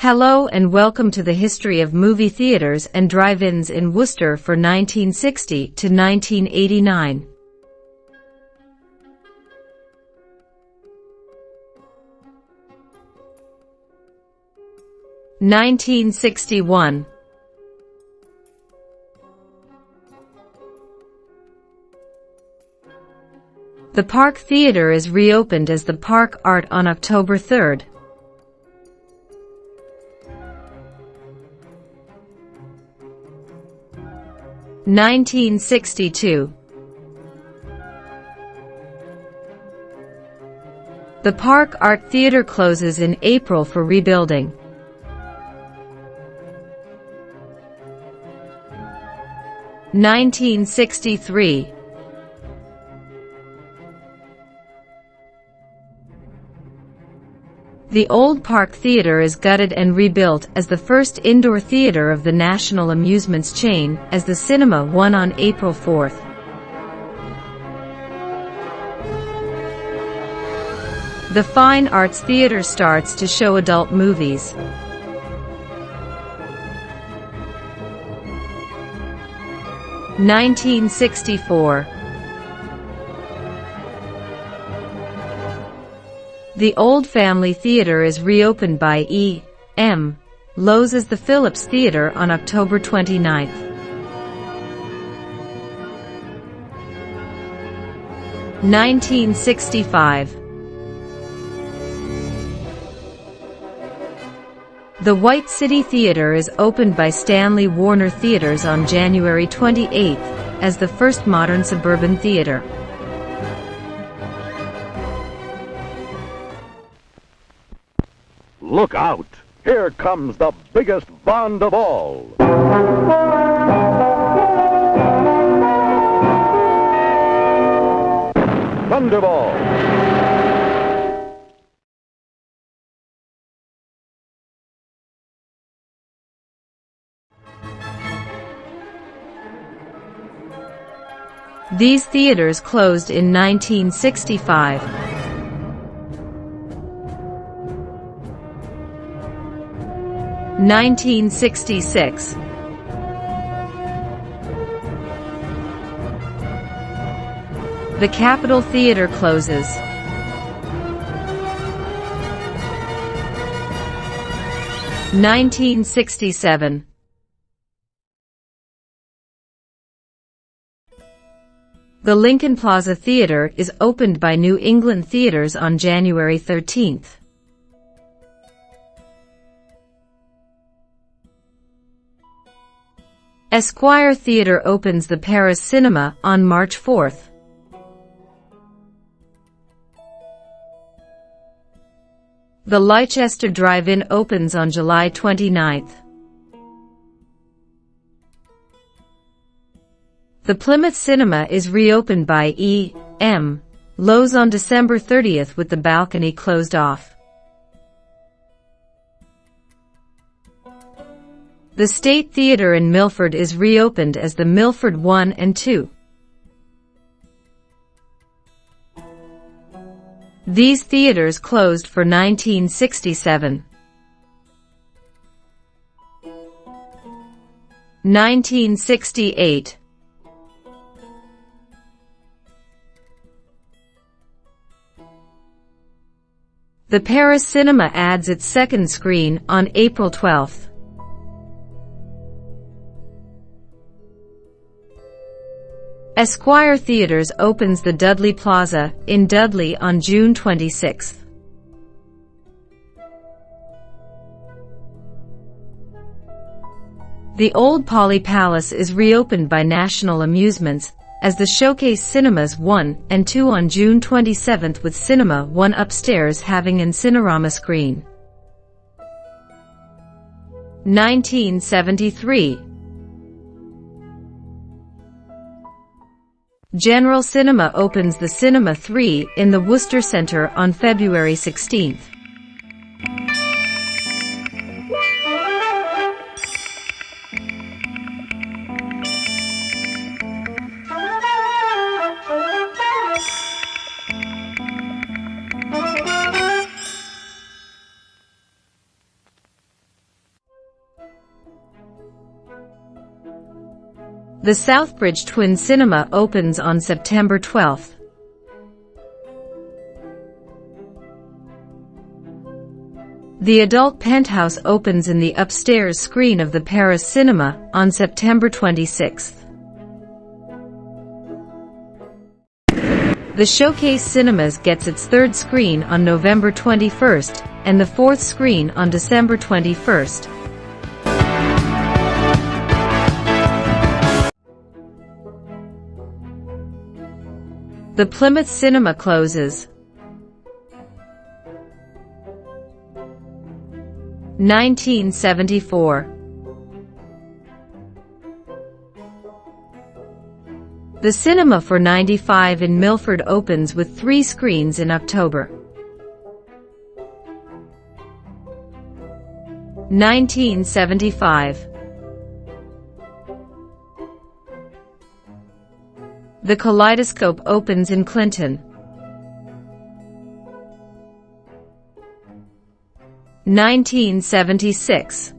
Hello and welcome to the history of movie theaters and drive-ins in Worcester for 1960 to 1989. (1961) The Park Theatre is reopened as the Park Art on October 3rd. (1962) The Park Art Theatre closes in April for rebuilding. (1963) The old Park Theatre is gutted and rebuilt as the first indoor theatre of the national amusements chain, as the Cinema One on April 4th. The Fine Arts Theatre starts to show adult movies. (1964) The Old Family Theatre is reopened by E.M. Lowe's as the Phillips Theatre on October 29th. (1965) The White City Theatre is opened by Stanley Warner Theatres on January 28th as the first modern suburban theatre. Look out! Here comes the biggest Bond of all. Thunderball. These theaters closed in 1965. (1966) The Capitol Theatre closes. (1967) The Lincoln Plaza Theatre is opened by New England Theatres on January 13th. Esquire Theatre opens the Paris Cinema on March 4th. The Worchester Drive-In opens on July 29th. The Plymouth Cinema is reopened by E.M. Lowe's on December 30th with the balcony closed off. The State Theatre in Milford is reopened as the Milford 1 and 2. These theatres closed for 1967. 1968. The Paris Cinema adds its second screen on April 12th. Esquire Theatres opens the Dudley Plaza in Dudley on June 26th. The Old Poly Palace is reopened by National Amusements as the Showcase Cinemas 1 and 2 on June 27th, with Cinema 1 upstairs having an Cinerama screen. 1973. General Cinema opens the Cinema 3 in the Worcester Centre on February 16th. The Southbridge Twin Cinema opens on September 12th. The adult Penthouse opens in the upstairs screen of the Paris Cinema on September 26th. The Showcase Cinemas gets its third screen on November 21st and the fourth screen on December 21st. The Plymouth Cinema closes. 1974. The Cinema for 95 in Milford opens with 3 screens in October. 1975. The Kaleidoscope opens in Clinton. 1976.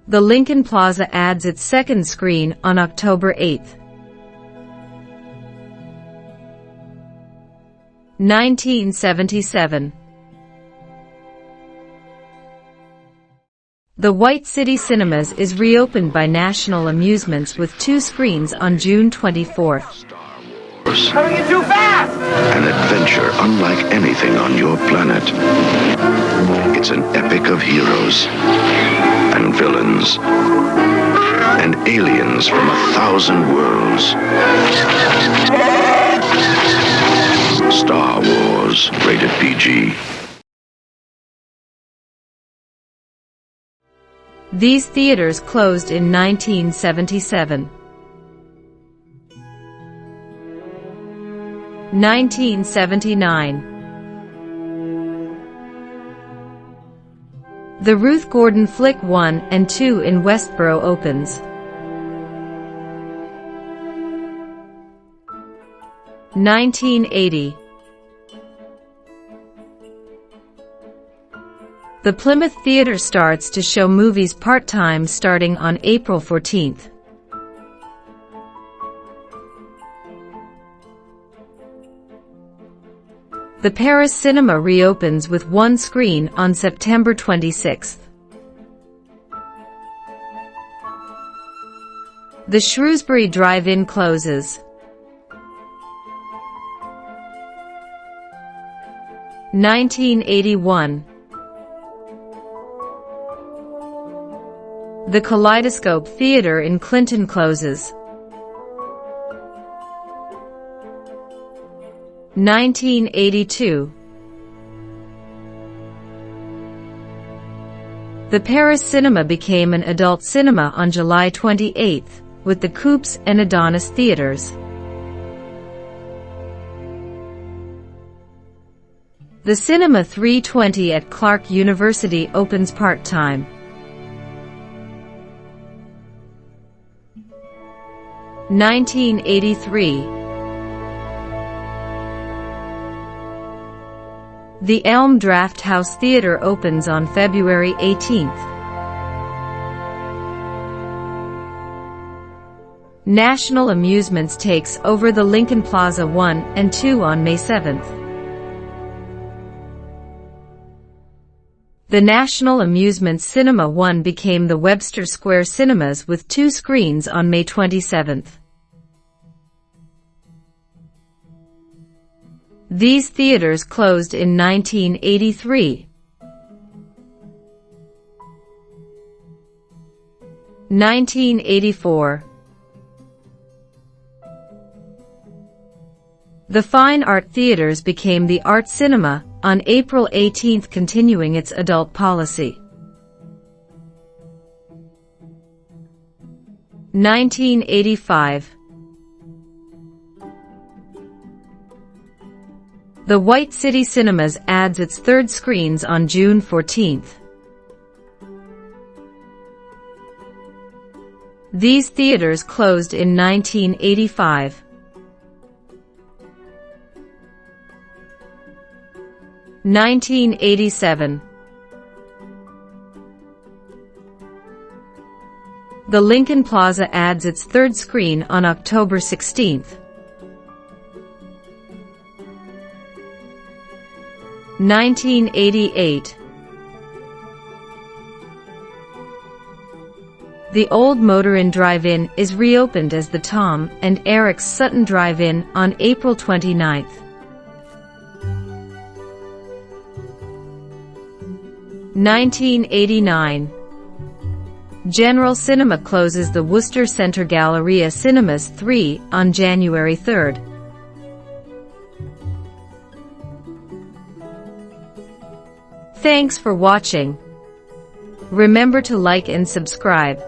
The Lincoln Plaza adds its second screen on October 8th. 1977. The White City Cinemas is reopened by National Amusements with 2 screens on June 24th. Coming in too fast! An adventure unlike anything on your planet. It's an epic of heroes and villains and aliens from 1,000 worlds. Star Wars, rated PG. These theaters closed in 1977. 1979. The Ruth Gordon flick 1 and 2 in Westboro opens. 1980. The Plymouth Theatre starts to show movies part-time starting on April 14th. The Paris Cinema reopens with 1 screen on September 26th. The Shrewsbury Drive-In closes. 1981. The Kaleidoscope Theatre in Clinton closes. 1982. The Paris Cinema became an adult cinema on July 28th, with the Coops and Adonis theaters. The Cinema 320 at Clark University opens part-time. 1983. The Elm Draft House Theatre opens on February 18th. National Amusements takes over the Lincoln Plaza 1 and 2 on May 7th. The National Amusements Cinema 1 became the Webster Square Cinemas with 2 screens on May 27th. These theaters closed in 1983. 1984. The Fine Art Theaters became the Art Cinema on April 18th, continuing its adult policy. 1985. The White City Cinemas adds its third screens on June 14th. These theaters closed in 1985. 1987. The Lincoln Plaza adds its third screen on October 16th. 1988. The old Motor-Inn Drive-In is reopened as the Tom and Eric's Sutton Drive-In on April 29th. 1989. General Cinema closes the Worcester Centre Galleria Cinemas 3 on January 3rd. Thanks for watching. Remember to like and subscribe.